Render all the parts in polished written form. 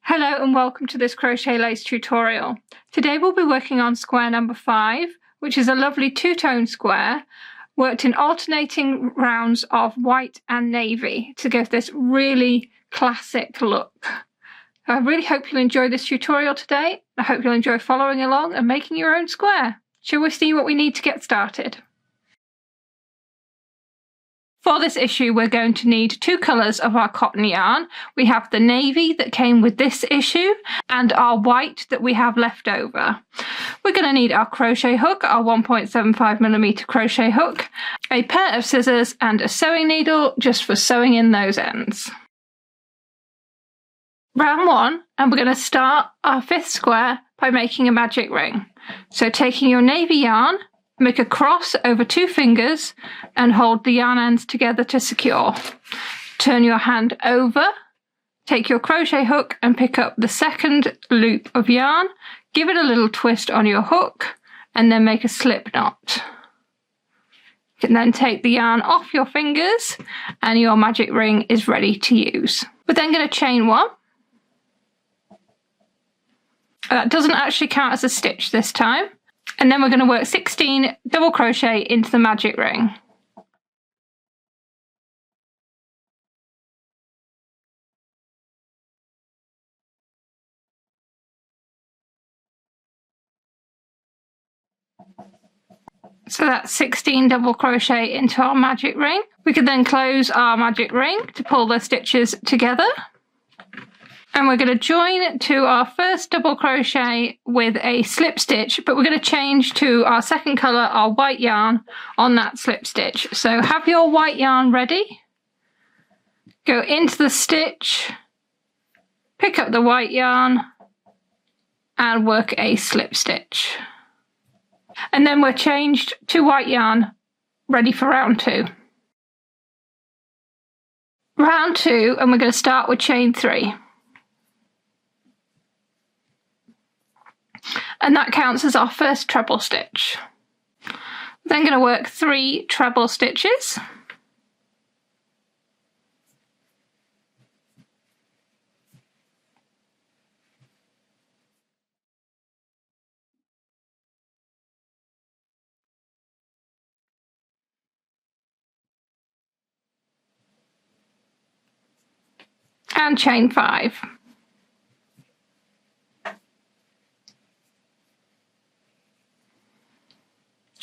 Hello and welcome to this crochet lace tutorial. Today we'll be working on square number 5, which is a lovely two-tone square worked in alternating rounds of white and navy to give this really classic look. I really hope you'll enjoy this tutorial today. I hope you'll enjoy following along and making your own square. Shall we see what we need to get started? For this issue, we're going to need 2 colours of our cotton yarn. We have the navy that came with this issue and our white that we have left over. We're going to need our crochet hook, our 1.75mm crochet hook, a pair of scissors and a sewing needle just for sewing in those ends. Round 1, and we're going to start our 5th square by making a magic ring. So taking your navy yarn, make a cross over 2 fingers and hold the yarn ends together to secure. Turn your hand over, take your crochet hook and pick up the second loop of yarn, give it a little twist on your hook and then make a slip knot. You can then take the yarn off your fingers and your magic ring is ready to use. We're then going to chain 1. That doesn't actually count as a stitch this time. And then we're going to work 16 double crochet into the magic ring. So that's 16 double crochet into our magic ring. We can then close our magic ring to pull the stitches together. And we're going to join to our first double crochet with a slip stitch, but we're going to change to our second colour, our white yarn, on that slip stitch. So have your white yarn ready, go into the stitch, pick up the white yarn and work a slip stitch. And then we're changed to white yarn, ready for round 2. Round 2, and we're going to start with chain 3. And that counts as our first treble stitch. Then going to work 3 treble stitches. And chain 5.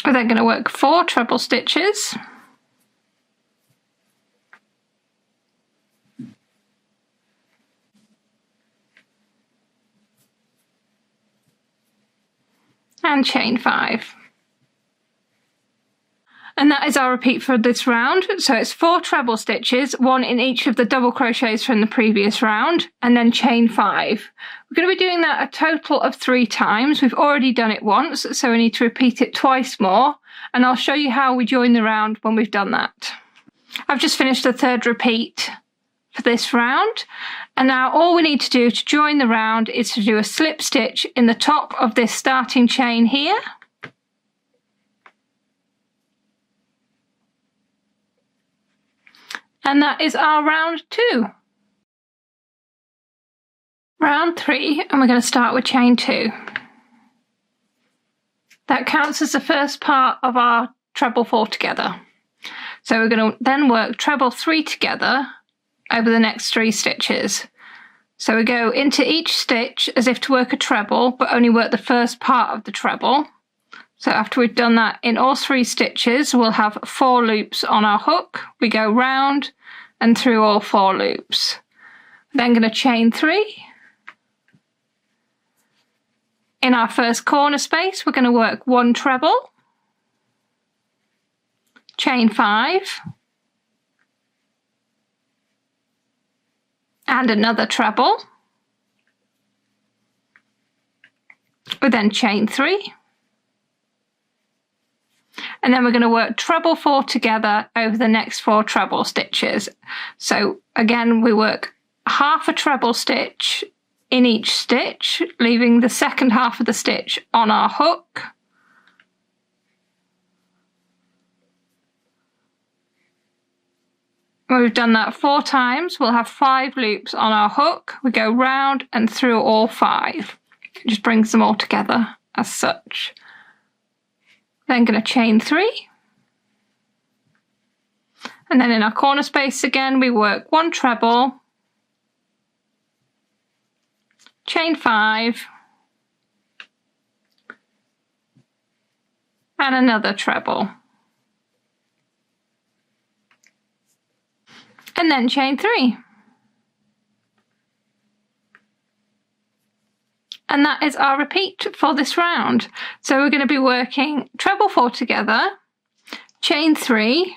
We're then going to work 4 treble stitches. And chain 5. And that is our repeat for this round. So it's 4 treble stitches, 1 in each of the double crochets from the previous round, and then chain 5. We're going to be doing that a total of 3 times. We've already done it once, so we need to repeat it twice more, and I'll show you how we join the round when we've done that. I've just finished the 3rd repeat for this round, and now all we need to do to join the round is to do a slip stitch in the top of this starting chain here. And that is our round 2. Round 3, and we're going to start with chain 2. That counts as the first part of our treble 4 together. So we're going to then work treble 3 together over the next 3 stitches. So we go into each stitch as if to work a treble, but only work the first part of the treble. So after we've done that in all 3 stitches, we'll have 4 loops on our hook. We go round and through all 4 loops. Then going to chain 3. In our first corner space, we're going to work 1 treble, chain 5, and another treble. We then chain 3. And then we're going to work treble 4 together over the next 4 treble stitches. So again, we work half a treble stitch in each stitch, leaving the second half of the stitch on our hook. When we've done that 4 times, we'll have 5 loops on our hook. We go round and through all 5. It just brings them all together as such. Then going to chain 3. And then in our corner space again, we work 1 treble, chain 5, and another treble. And then chain 3. And that is our repeat for this round. So we're going to be working treble 4 together, chain 3,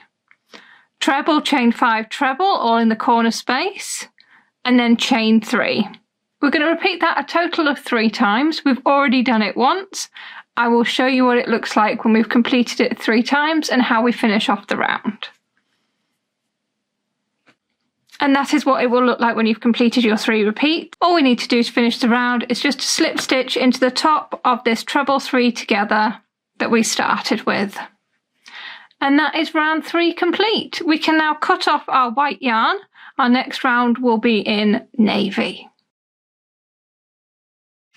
treble, chain 5, treble, all in the corner space, and then chain 3. We're going to repeat that a total of 3 times. We've already done it once. I will show you what it looks like when we've completed it 3 times and how we finish off the round. And that is what it will look like when you've completed your 3 repeats. All we need to do to finish the round is just to slip stitch into the top of this treble 3 together that we started with. And that is round 3 complete. We can now cut off our white yarn. Our next round will be in navy.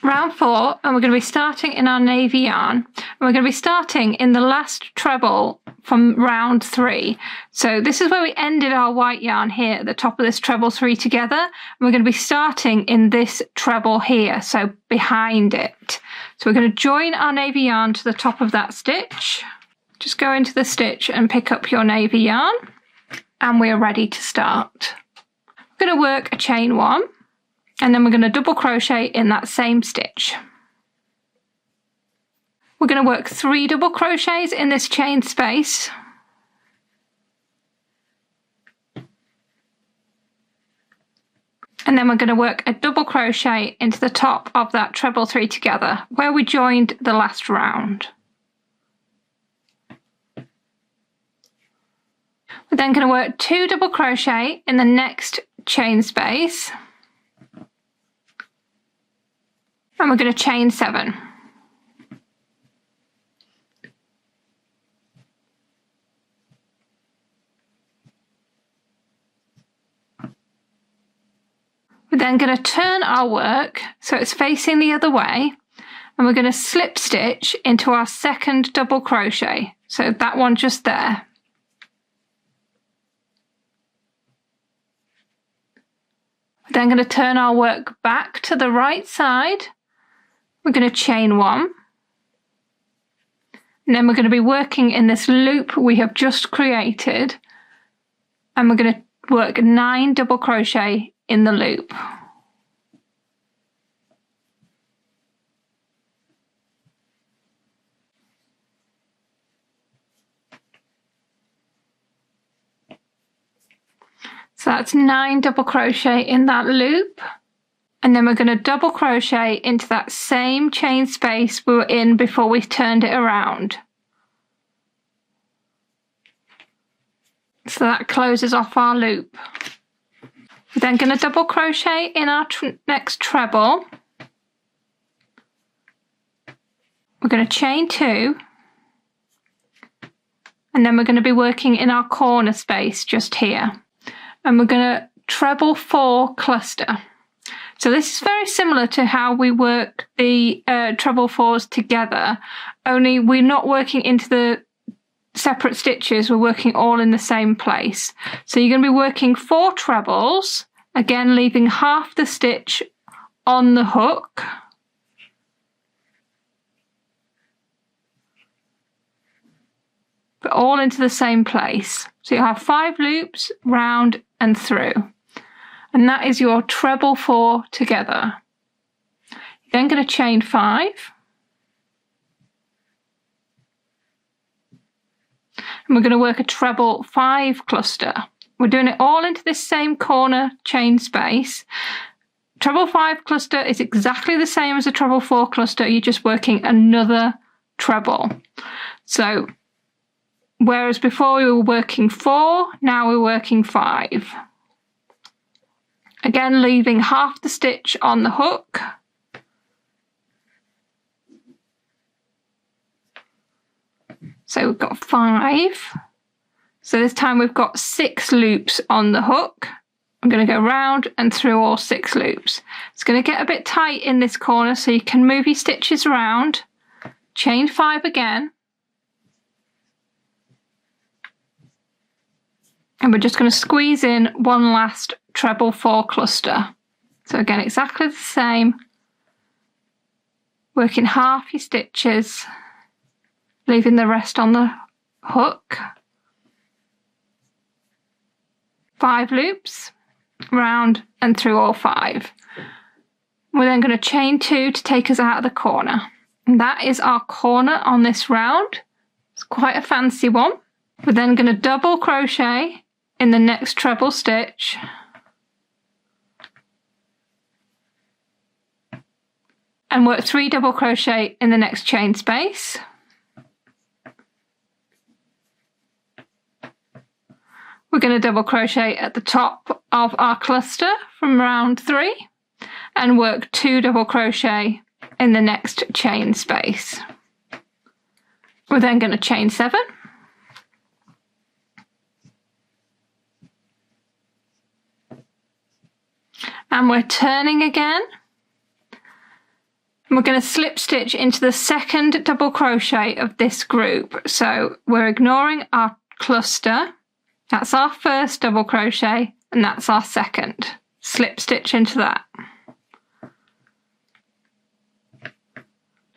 Round 4, and we're going to be starting in our navy yarn. And we're going to be starting in the last treble from round 3. So this is where we ended our white yarn here at the top of this treble 3 together. And we're going to be starting in this treble here, so behind it. So we're going to join our navy yarn to the top of that stitch. Just go into the stitch and pick up your navy yarn, and we're ready to start. We're going to work a chain 1. And then we're going to double crochet in that same stitch. We're going to work 3 double crochets in this chain space. And then we're going to work a double crochet into the top of that treble 3 together, where we joined the last round. We're then going to work 2 double crochet in the next chain space. And we're going to chain 7. We're then going to turn our work so it's facing the other way, and we're going to slip stitch into our second double crochet. So that one just there. We're then going to turn our work back to the right side. We're going to chain 1, and then we're going to be working in this loop we have just created, and we're going to work 9 double crochet in the loop. So that's 9 double crochet in that loop. And then we're going to double crochet into that same chain space we were in before we turned it around. So that closes off our loop. We're then going to double crochet in our next treble. We're going to chain 2. And then we're going to be working in our corner space just here. And we're going to treble 4 cluster. So this is very similar to how we work the treble 4s together, only we're not working into the separate stitches, we're working all in the same place. So you're going to be working 4 trebles, again leaving half the stitch on the hook. But all into the same place. So you'll have 5 loops round and through. And that is your treble 4 together. You're then going to chain 5. And we're going to work a treble 5 cluster. We're doing it all into this same corner chain space. Treble 5 cluster is exactly the same as a treble 4 cluster, you're just working another treble. So, whereas before we were working 4, now we're working 5. Again, leaving half the stitch on the hook. So we've got 5, So this time we've got 6 loops on the hook. I'm going to go round and through all 6 loops. It's going to get a bit tight in this corner, so you can move your stitches around. Chain 5 again. And we're just going to squeeze in one last treble 4 cluster. So again, exactly the same. Working half your stitches, leaving the rest on the hook. 5 loops, round and through all 5. We're then going to chain 2 to take us out of the corner. And that is our corner on this round. It's quite a fancy one. We're then going to double crochet in the next treble stitch. And work 3 double crochet in the next chain space. We're going to double crochet at the top of our cluster from round 3 and work 2 double crochet in the next chain space. We're then going to chain 7. And we're turning again. We're going to slip stitch into the second double crochet of this group. So we're ignoring our cluster. That's our first double crochet and that's our second. Slip stitch into that.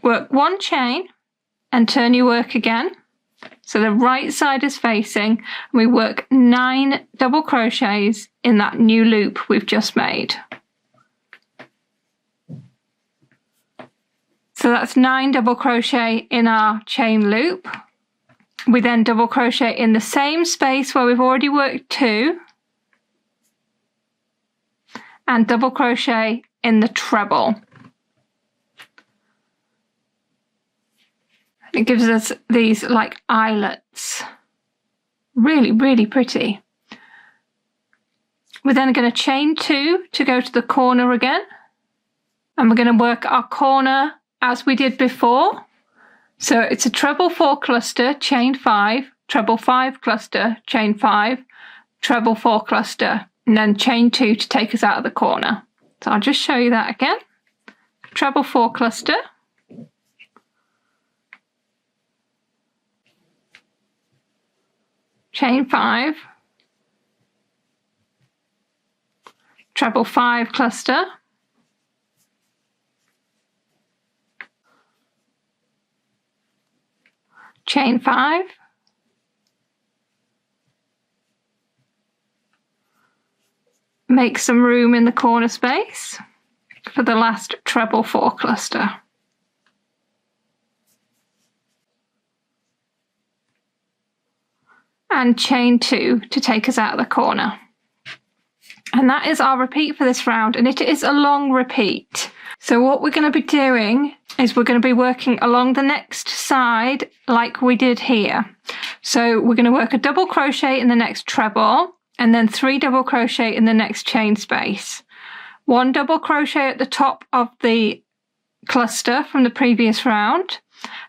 Work 1 chain and turn your work again. So the right side is facing, and we work 9 double crochets in that new loop we've just made. So that's 9 double crochet in our chain loop. We then double crochet in the same space where we've already worked 2 and double crochet in the treble. It gives us these like eyelets. Really, really pretty. We're then going to chain 2 to go to the corner again. And we're going to work our corner as we did before. So it's a treble 4 cluster, chain 5, treble 5 cluster, chain 5, treble 4 cluster, and then chain 2 to take us out of the corner. So I'll just show you that again. Treble 4 cluster, chain 5, treble 5 cluster, chain 5, make some room in the corner space for the last treble 4 cluster. And chain 2 to take us out of the corner. And that is our repeat for this round, and it is a long repeat. So what we're going to be doing is we're going to be working along the next side like we did here. So we're going to work a double crochet in the next treble and then 3 double crochet in the next chain space. 1 double crochet at the top of the cluster from the previous round,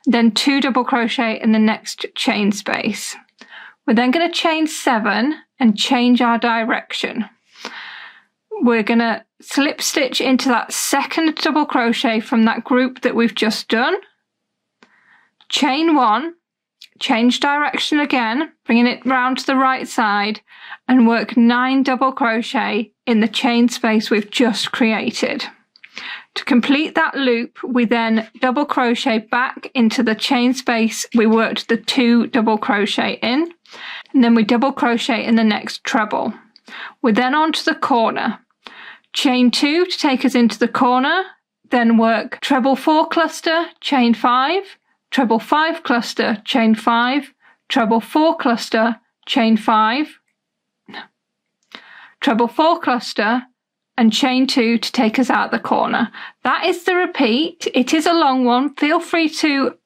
then 2 double crochet in the next chain space. We're then going to chain 7 and change our direction. We're going to slip stitch into that second double crochet from that group that we've just done. Chain 1, change direction again, bringing it round to the right side, and work 9 double crochet in the chain space we've just created. To complete that loop, we then double crochet back into the chain space we worked the 2 double crochet in, and then we double crochet in the next treble. We're then on to the corner. Chain 2 to take us into the corner, then work treble 4 cluster, chain 5, treble 5 cluster, chain 5, treble 4 cluster, chain 5, treble 4 cluster, and chain 2 to take us out the corner. That is the repeat. It is a long one. Feel free to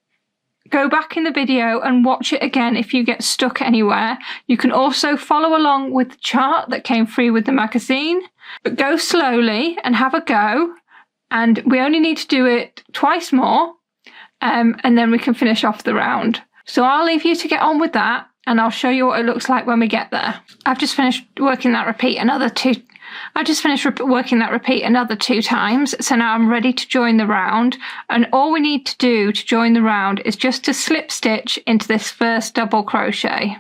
go back in the video and watch it again if you get stuck anywhere. You can also follow along with the chart that came free with the magazine, but go slowly and have a go. And we only need to do it twice more, and then we can finish off the round. So I'll leave you to get on with that, and I'll show you what it looks like when we get there. I've just finished working that repeat another two times, so now I'm ready to join the round, and all we need to do to join the round is just to slip stitch into this first double crochet.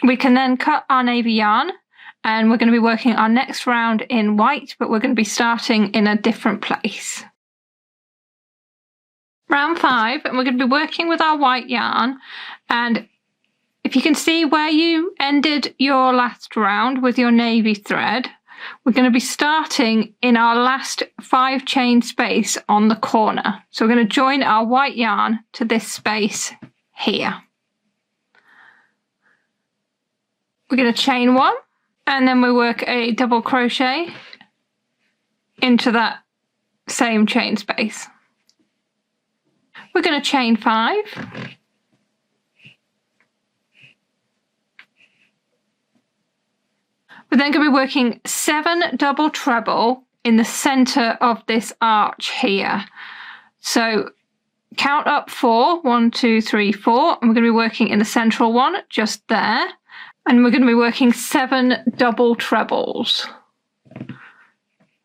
We can then cut our navy yarn, and we're going to be working our next round in white, but we're going to be starting in a different place. Round 5, and we're going to be working with our white yarn, and if you can see where you ended your last round with your navy thread, we're going to be starting in our last 5 chain space on the corner. So we're going to join our white yarn to this space here. We're going to chain 1, and then we work a double crochet into that same chain space. We're going to chain 5. We're then going to be working 7 double treble in the center of this arch here. So count up 4, 1, 2, 3, 4, and we're going to be working in the central one just there. And we're going to be working 7 double trebles.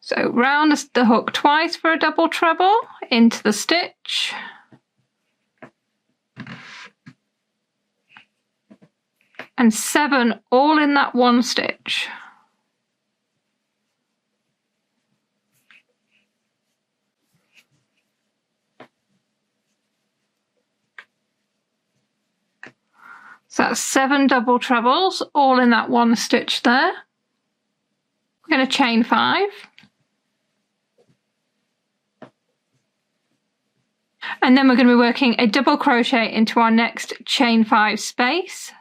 So round the hook twice for a double treble into the stitch. And 7 all in that one stitch. So that's 7 double trebles all in that one stitch there. We're going to chain 5. And then we're going to be working a double crochet into our next chain 5 space.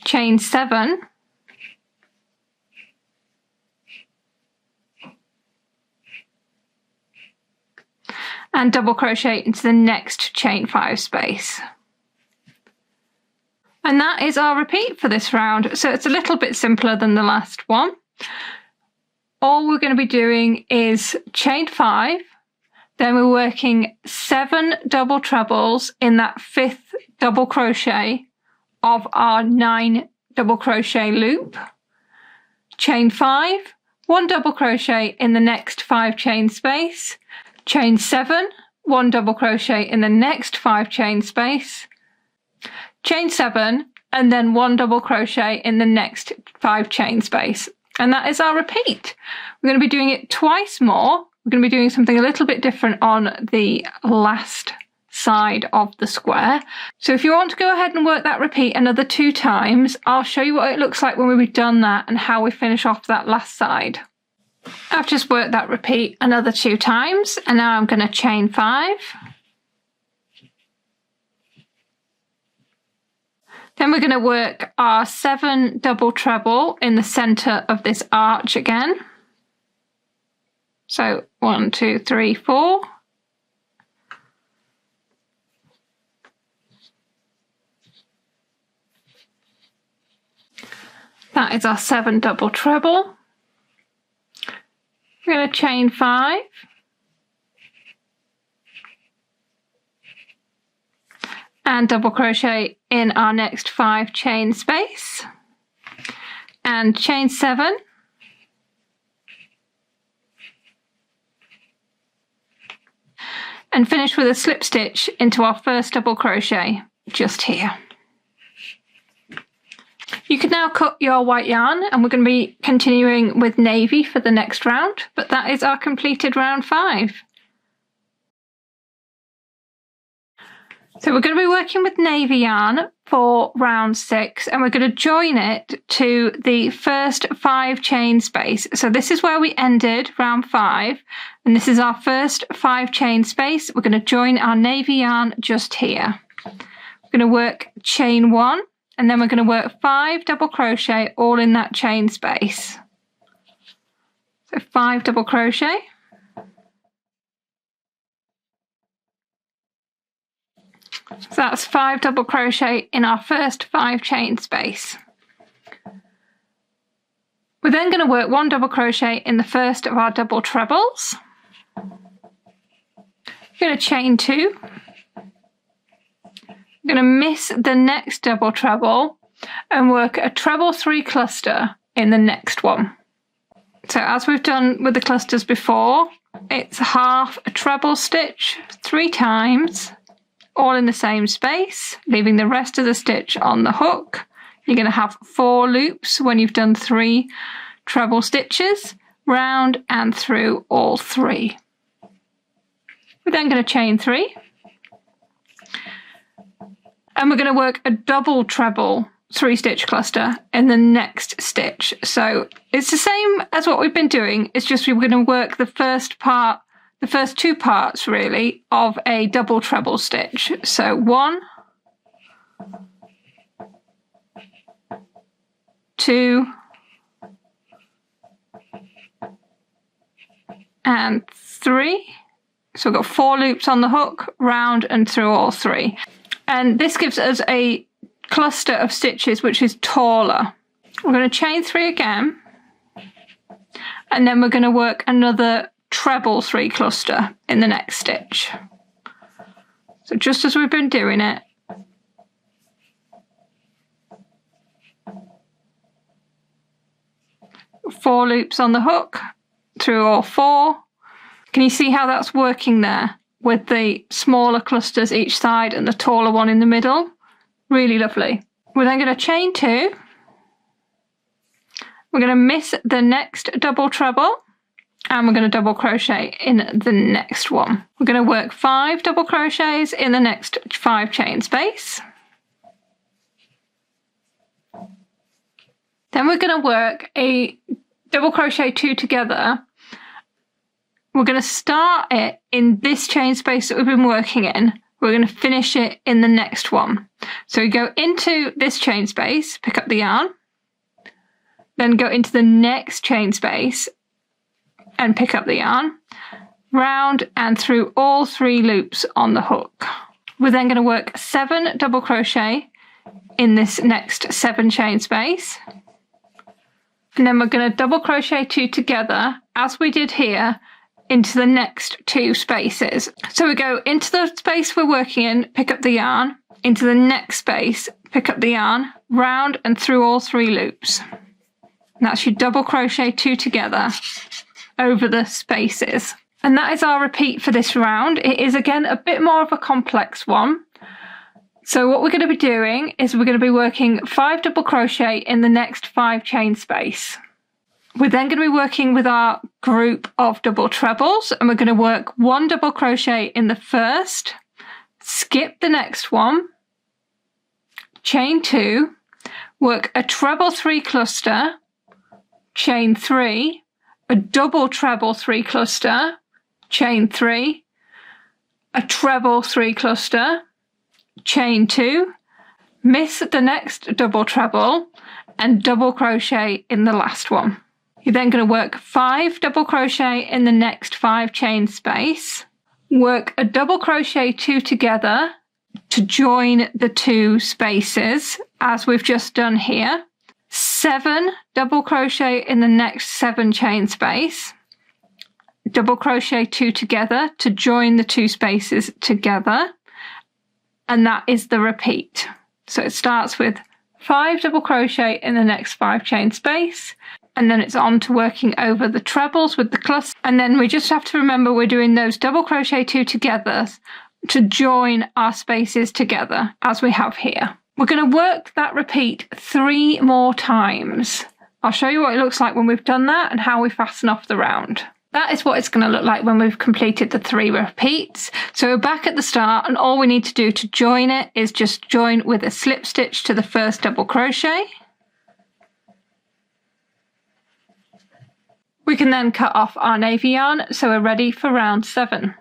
Chain 7. And double crochet into the next chain 5 space. And that is our repeat for this round. So it's a little bit simpler than the last one. All we're going to be doing is chain 5, then we're working 7 double trebles in that 5th double crochet of our 9 double crochet loop, chain 5, 1 double crochet in the next 5 chain space, chain 7, 1 double crochet in the next 5 chain space, chain 7, and then 1 double crochet in the next 5 chain space. And that is our repeat. We're going to be doing it twice more. We're going to be doing something a little bit different on the last side of the square. So if you want to go ahead and work that repeat another 2 times, I'll show you what it looks like when we've done that and how we finish off that last side. I've just worked that repeat another 2 times, and now I'm going to chain 5. Then we're going to work our 7 double treble in the center of this arch again. So 1, 2, 3, 4. That is our 7 double treble. We're going to chain 5. And double crochet in our next 5 chain space. And chain 7. And finish with a slip stitch into our first double crochet just here. You can now cut your white yarn, and we're going to be continuing with navy for the next round, but that is our completed round 5. So we're going to be working with navy yarn for round 6, and we're going to join it to the first 5 chain space. So this is where we ended round 5, and this is our first 5 chain space. We're going to join our navy yarn just here. We're going to work chain 1, and then we're going to work 5 double crochet all in that chain space. So 5 double crochet. So that's 5 double crochet in our first 5 chain space. We're then going to work 1 double crochet in the first of our double trebles. I'm going to chain 2. I'm going to miss the next double treble and work a treble 3 cluster in the next one. So as we've done with the clusters before, it's half a treble stitch 3 times, all in the same space, leaving the rest of the stitch on the hook. You're going to have 4 loops when you've done 3 treble stitches, round and through all 3. We're then going to chain 3, and we're going to work a double treble 3-stitch cluster in the next stitch. So it's the same as what we've been doing, it's just we're going to work the first 2 parts really of a double treble stitch. So 1, 2, and 3. So we've got 4 loops on the hook, round and through all 3. And this gives us a cluster of stitches which is taller. We're going to chain 3 again, and then we're going to work another treble 3 cluster in the next stitch. So just as we've been doing it, four loops on the hook through all 4. Can you see how that's working there with the smaller clusters each side and the taller one in the middle? Really lovely. We're then going to chain 2. We're going to miss the next double treble, and we're going to double crochet in the next one. We're going to work 5 double crochets in the next 5 chain space. Then we're going to work a double crochet 2 together. We're going to start it in this chain space that we've been working in. We're going to finish it in the next one. So we go into this chain space, pick up the yarn, then go into the next chain space and pick up the yarn, round and through all 3 loops on the hook. We're then going to work 7 double crochet in this next 7 chain space. And then we're going to double crochet 2 together, as we did here, into the next 2 spaces. So we go into the space we're working in, pick up the yarn, into the next space, pick up the yarn, round and through all 3 loops. And that's your double crochet 2 together over the spaces. And that is our repeat for this round. It is again a bit more of a complex one. So what we're going to be doing is we're going to be working 5 double crochet in the next 5 chain space. We're then going to be working with our group of double trebles, and we're going to work 1 double crochet in the first, skip the next one, chain 2, work a treble 3 cluster, chain 3, a double treble 3 cluster, chain 3, a treble 3 cluster, chain 2, miss the next double treble, and double crochet in the last one. You're then going to work 5 double crochet in the next 5 chain space, work a double crochet 2 together to join the 2 spaces, as we've just done here, 7 double crochet in the next 7 chain space, double crochet 2 together to join the 2 spaces together, and that is the repeat. So it starts with 5 double crochet in the next 5 chain space, and then it's on to working over the trebles with the cluster. And then we just have to remember we're doing those double crochet 2 together to join our spaces together, as we have here. We're going to work that repeat 3 more times. I'll show you what it looks like when we've done that and how we fasten off the round. That is what it's going to look like when we've completed the 3 repeats. So we're back at the start, and all we need to do to join it is just join with a slip stitch to the first double crochet. We can then cut off our navy yarn, so we're ready for round 7.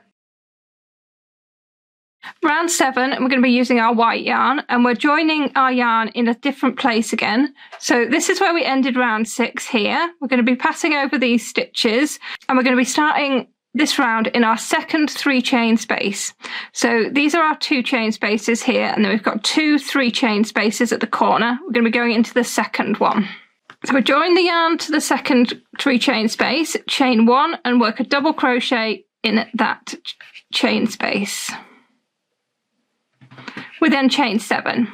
Round 7, we're going to be using our white yarn, and we're joining our yarn in a different place again. So this is where we ended round 6 here. We're going to be passing over these stitches, and we're going to be starting this round in our second 3 chain space. So these are our 2 chain spaces here, and then we've got 2 3 chain spaces at the corner. We're going to be going into the second one. So we join the yarn to the second 3 chain space, chain 1 and work a double crochet in that chain space. We then chain 7.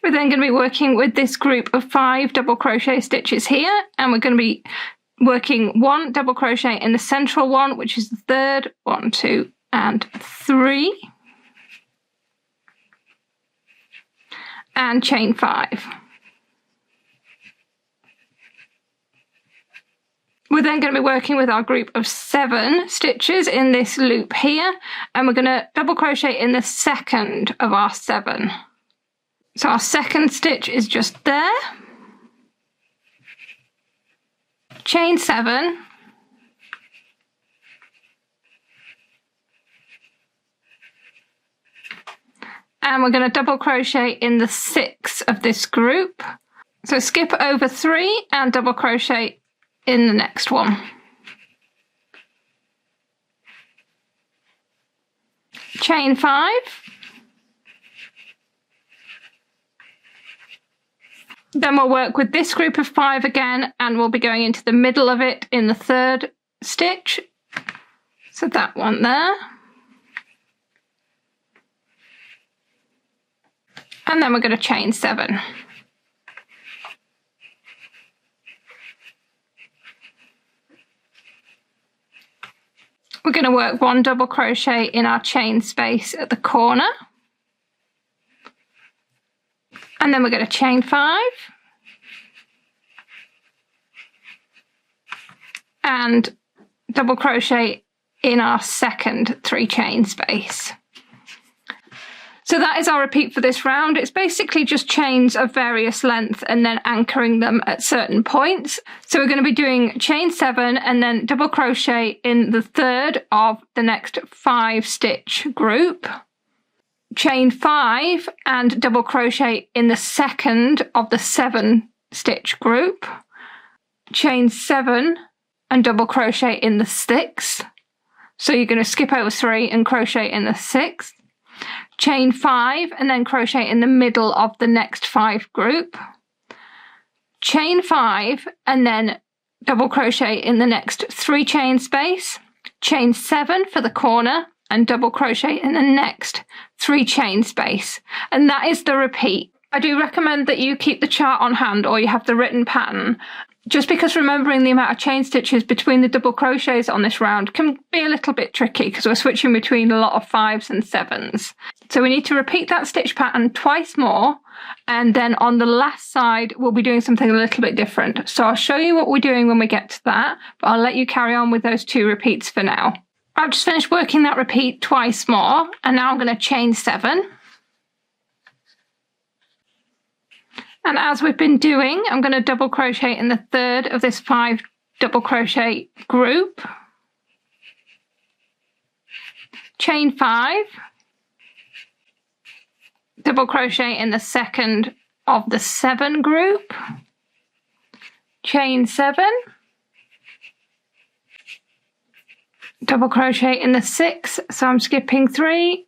We're then going to be working with this group of 5 double crochet stitches here, and we're going to be working 1 double crochet in the central one, which is the third, 1, 2, and 3, and chain 5. We're then going to be working with our group of 7 stitches in this loop here, and we're going to double crochet in the second of our 7. So our second stitch is just there, chain 7, and we're going to double crochet in the 6th of this group. So skip over 3 and double crochet in the next one. Chain 5. Then we'll work with this group of 5 again, and we'll be going into the middle of it in the 3rd stitch. So that one there. And then we're going to chain 7. We're going to work 1 double crochet in our chain space at the corner. And then we're going to chain 5 and double crochet in our second 3 chain space. So that is our repeat for this round. It's basically just chains of various length and then anchoring them at certain points. So we're going to be doing chain 7 and then double crochet in the 3rd of the next 5 stitch group. Chain 5 and double crochet in the 2nd of the 7 stitch group. Chain 7 and double crochet in the 6th. So you're going to skip over 3 and crochet in the 6th. Chain 5 and then crochet in the middle of the next 5 group. Chain 5 and then double crochet in the next 3 chain space. Chain 7 for the corner and double crochet in the next 3 chain space. And that is the repeat. I do recommend that you keep the chart on hand or you have the written pattern, just because remembering the amount of chain stitches between the double crochets on this round can be a little bit tricky because we're switching between a lot of 5s and 7s. So we need to repeat that stitch pattern twice more, and then on the last side we'll be doing something a little bit different. So I'll show you what we're doing when we get to that, but I'll let you carry on with those 2 repeats for now. I've just finished working that repeat twice more, and now I'm going to chain 7. And as we've been doing, I'm going to double crochet in the 3rd of this 5 double crochet group. Chain 5. Double crochet in the 2nd of the 7 group. Chain 7. Double crochet in the 6th, so I'm skipping 3.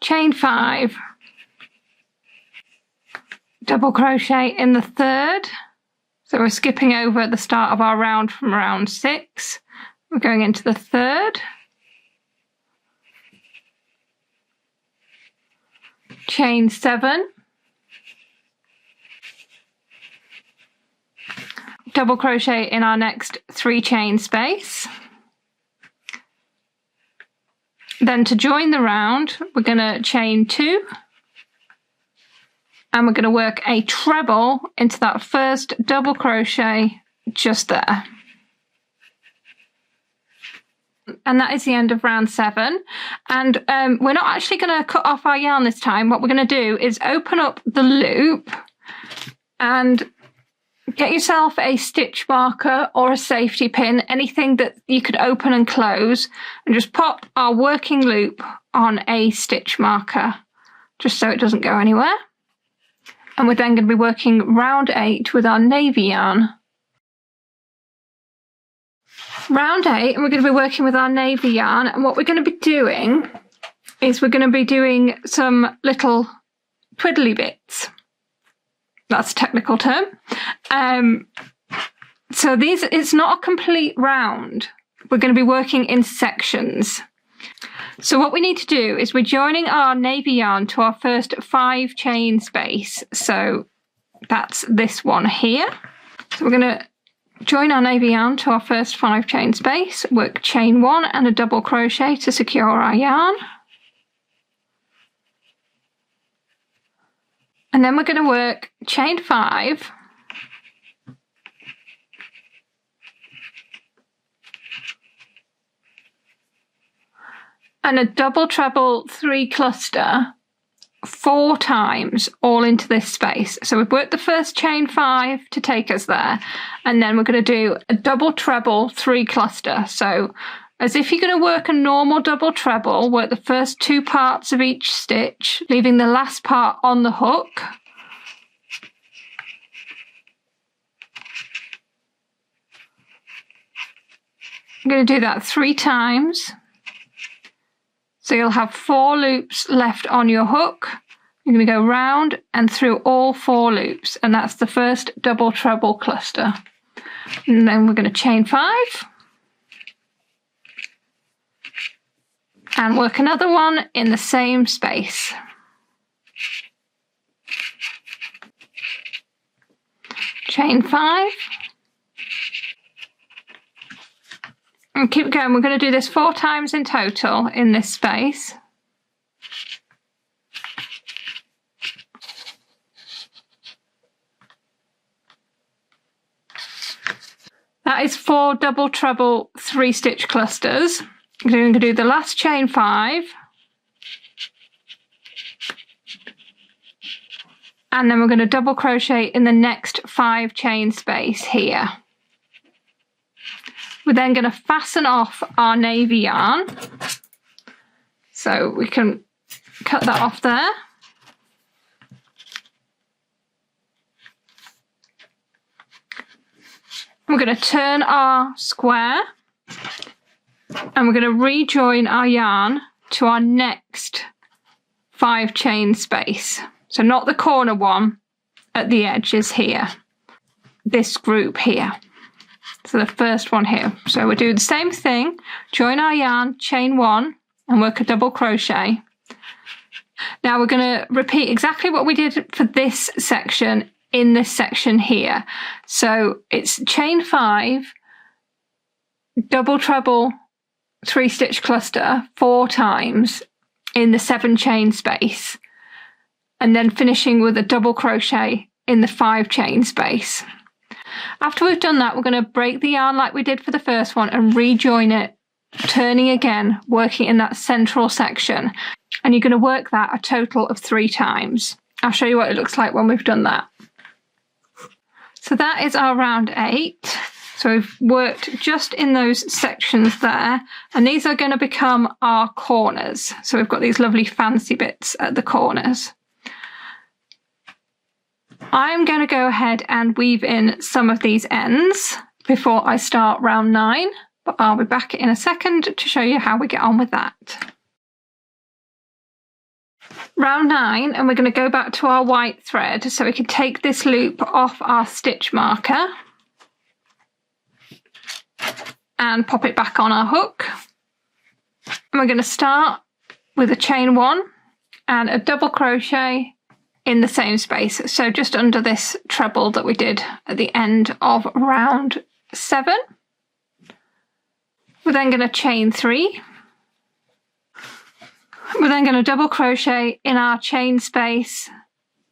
Chain 5. Double crochet in the 3rd, so we're skipping over the start of our round from round 6. We're going into the 3rd. Chain 7. Double crochet in our next 3 chain space. Then to join the round, we're going to chain 2, and we're going to work a treble into that first double crochet just there. And that is the end of round 7. And we're not actually going to cut off our yarn this time. What we're going to do is open up the loop and get yourself a stitch marker or a safety pin, anything that you could open and close, and just pop our working loop on a stitch marker, just so it doesn't go anywhere. And we're then going to be working round 8 with our navy yarn. Round 8, and we're going to be working with our navy yarn, and what we're going to be doing is we're going to be doing some little twiddly bits. That's a technical term. So it's not a complete round. We're going to be working in sections. So what we need to do is we're joining our navy yarn to our first 5 chain space. So that's this one here. So we're going to join our navy yarn to our first 5 chain space, work chain 1 and a double crochet to secure our yarn. And then we're going to work chain 5 and a double treble 3 cluster 4 times all into this space. So we've worked the first chain 5 to take us there, and then we're going to do a double treble 3 cluster. So as if you're going to work a normal double treble, work the first 2 parts of each stitch, leaving the last part on the hook. I'm going to do that 3 times. So you'll have 4 loops left on your hook. You're going to go round and through all 4 loops, and that's the first double treble cluster. And then we're going to chain 5 and work another one in the same space. Chain 5 and keep going. We're going to do this 4 times in total in this space. That is 4 double treble 3 stitch clusters. We're going to do the last chain 5 and then we're going to double crochet in the next 5 chain space here. We're then going to fasten off our navy yarn, so we can cut that off there. We're going to turn our square and we're going to rejoin our yarn to our next 5 chain space. So not the corner one at the edges here, this group here. So the first one here. So we'll do the same thing, join our yarn, chain 1 and work a double crochet. Now we're going to repeat exactly what we did for this section in this section here. So it's chain 5, double treble 3 stitch cluster 4 times in the 7 chain space, and then finishing with a double crochet in the 5 chain space. After we've done that, we're going to break the yarn like we did for the first one and rejoin it, turning again, working in that central section. And you're going to work that a total of 3 times. I'll show you what it looks like when we've done that. So that is our round 8. So we've worked just in those sections there, and these are going to become our corners. So we've got these lovely fancy bits at the corners. I'm going to go ahead and weave in some of these ends before I start round 9, but I'll be back in a second to show you how we get on with that. Round 9, and we're going to go back to our white thread so we can take this loop off our stitch marker and pop it back on our hook. And we're going to start with a chain 1 and a double crochet in the same space, so just under this treble that we did at the end of round 7. We're then going to chain 3. We're then going to double crochet in our chain space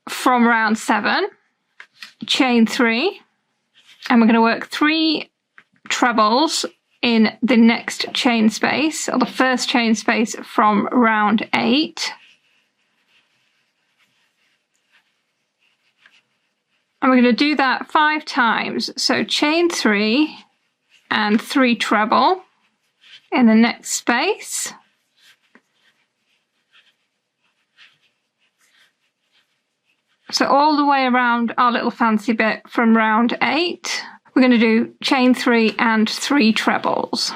from round 7, chain 3, and we're going to work 3 trebles in the next chain space, or the first chain space from round 8. And we're going to do that 5 times. So chain 3 and 3 treble in the next space. So all the way around our little fancy bit from round 8, we're going to do chain 3 and 3 trebles.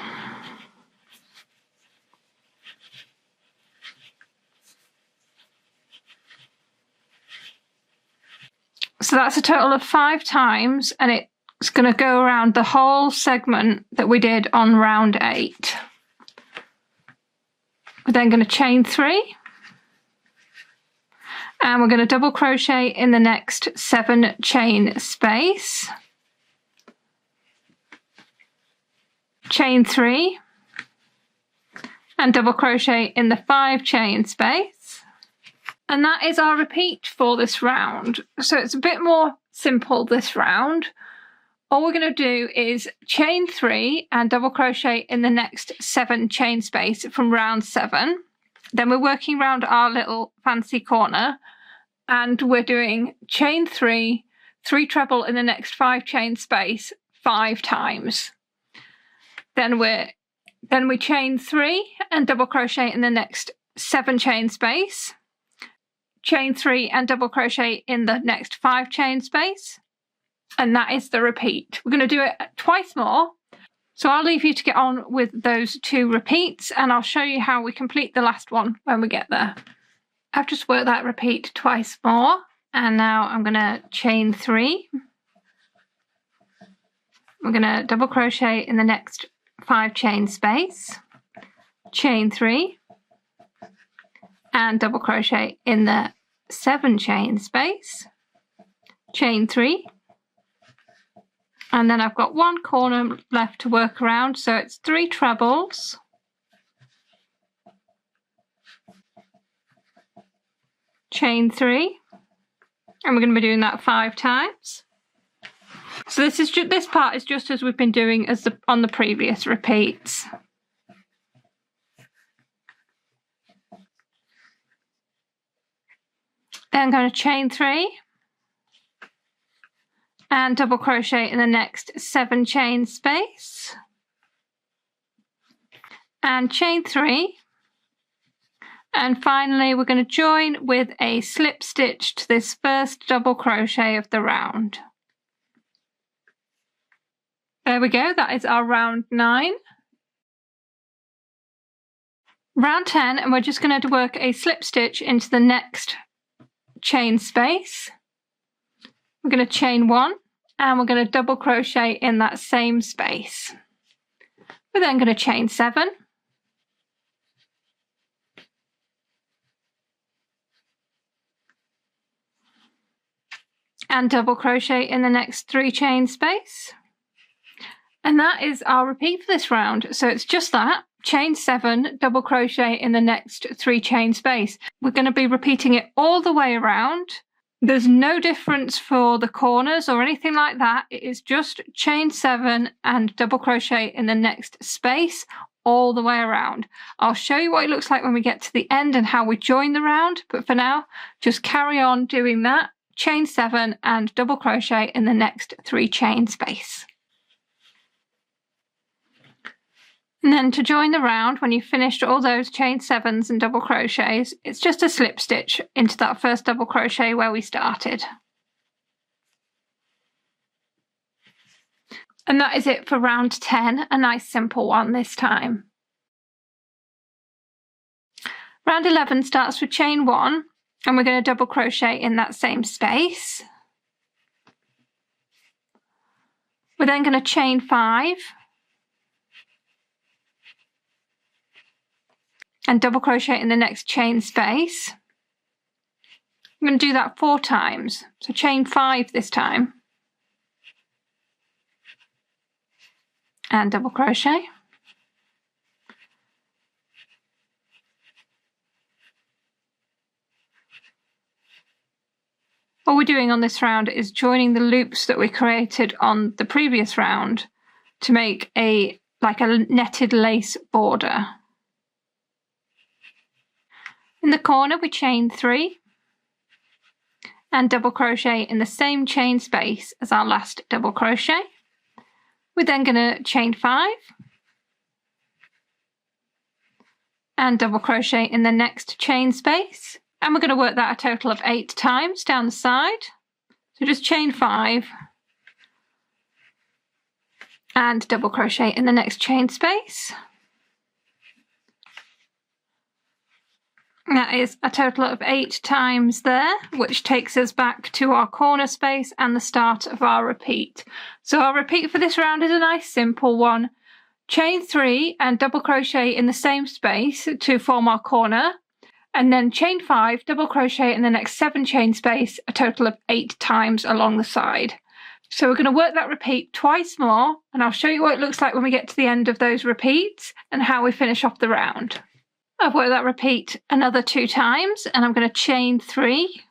So that's a total of 5 times, and it's going to go around the whole segment that we did on round 8. We're then going to chain 3, and we're going to double crochet in the next 7 chain space, chain 3, and double crochet in the 5 chain space. And that is our repeat for this round. So it's a bit more simple this round. All we're going to do is chain 3 and double crochet in the next 7 chain space from round 7. Then we're working around our little fancy corner, and we're doing chain 3, 3 treble in the next 5 chain space 5 times. Then we chain 3 and double crochet in the next 7 chain space, chain 3 and double crochet in the next 5 chain space, and that is the repeat. We're going to do it twice more, so I'll leave you to get on with those 2 repeats, and I'll show you how we complete the last one when we get there. I've just worked that repeat twice more, and now I'm going to chain 3. We're going to double crochet in the next 5 chain space, chain 3, and double crochet in the 7 chain space, chain 3, and then I've got 1 corner left to work around, so it's 3 trebles, chain 3, and we're going to be doing that 5 times. So this part is just as we've been doing as on the previous repeats. Then I'm going to chain 3 and double crochet in the next 7 chain space, and chain 3, and finally we're going to join with a slip stitch to this first double crochet of the round. There we go, that is our round 9. Round 10, and we're just going to work a slip stitch into the next chain space. We're going to chain 1, and we're going to double crochet in that same space. We're then going to chain 7, and double crochet in the next 3 chain space. And that is our repeat for this round. So it's just that, chain 7, double crochet in the next 3 chain space. We're going to be repeating it all the way around. There's no difference for the corners or anything like that. It is just chain 7 and double crochet in the next space all the way around. I'll show you what it looks like when we get to the end and how we join the round, but for now, just carry on doing that, chain 7 and double crochet in the next 3 chain space. And then to join the round, when you've finished all those chain 7s and double crochets, it's just a slip stitch into that first double crochet where we started. And that is it for round 10, a nice simple one this time. Round 11 starts with chain 1, and we're going to double crochet in that same space. We're then going to chain 5, and double crochet in the next chain space. I'm going to do that 4 times, so chain 5 this time, and double crochet. What we're doing on this round is joining the loops that we created on the previous round to make like a netted lace border. In the corner we chain 3 and double crochet in the same chain space as our last double crochet. We're then going to chain 5 and double crochet in the next chain space, and we're going to work that a total of 8 times down the side. So just chain 5 and double crochet in the next chain space. That is a total of 8 times there, which takes us back to our corner space and the start of our repeat. So our repeat for this round is a nice simple one. Chain 3 and double crochet in the same space to form our corner, and then chain 5, double crochet in the next 7 chain space, a total of 8 times along the side. So we're going to work that repeat twice more, and I'll show you what it looks like when we get to the end of those repeats and how we finish off the round. I've worked that repeat another 2 times, and I'm going to chain 3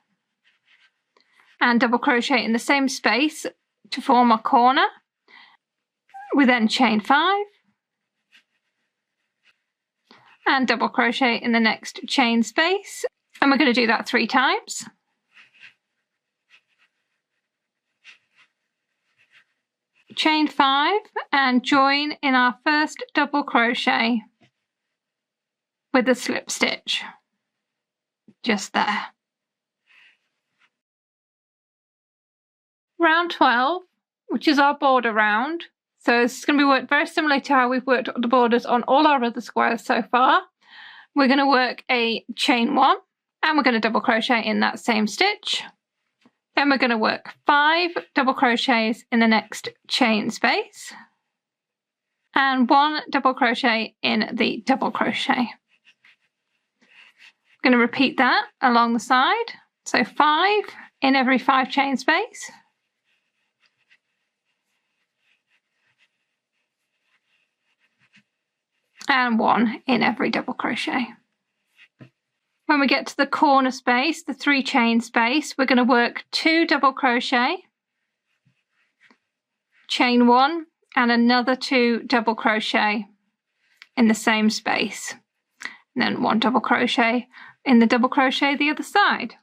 and double crochet in the same space to form a corner. We then chain 5 and double crochet in the next chain space, and we're going to do that 3 times. Chain 5 and join in our first double crochet with a slip stitch just there. Round 12, which is our border round. So it's going to be worked very similarly to how we've worked the borders on all our other squares so far. We're going to work a chain 1 and we're going to double crochet in that same stitch. Then we're going to work 5 double crochets in the next chain space and 1 double crochet in the double crochet. I'm going to repeat that along the side. So 5 in every 5 chain space. And 1 in every double crochet. When we get to the corner space, the 3 chain space, we're going to work 2 double crochet, chain 1 and another 2 double crochet in the same space, and then 1 double crochet in the double crochet the other side.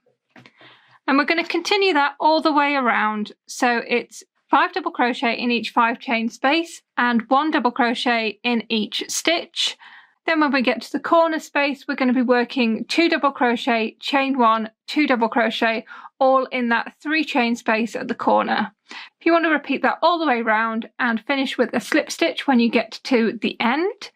And we're going to continue that all the way around, so it's 5 double crochet in each 5 chain space and 1 double crochet in each stitch. Then when we get to the corner space, we're going to be working 2 double crochet, chain 1, 2 double crochet, all in that 3 chain space at the corner. If you want to repeat that all the way around and finish with a slip stitch when you get to the end,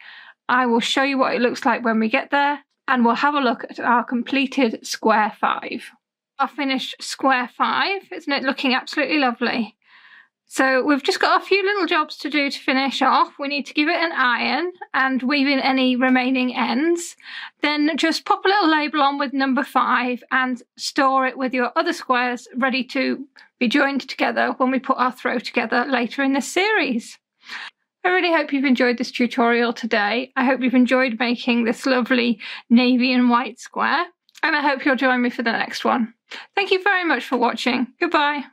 I will show you what it looks like when we get there, and we'll have a look at our completed square 5. Our finished square 5, isn't it looking absolutely lovely? So we've just got a few little jobs to do to finish off. We need to give it an iron and weave in any remaining ends. Then just pop a little label on with number 5 and store it with your other squares ready to be joined together when we put our throw together later in this series. I really hope you've enjoyed this tutorial today. I hope you've enjoyed making this lovely navy and white square, and I hope you'll join me for the next one. Thank you very much for watching. Goodbye.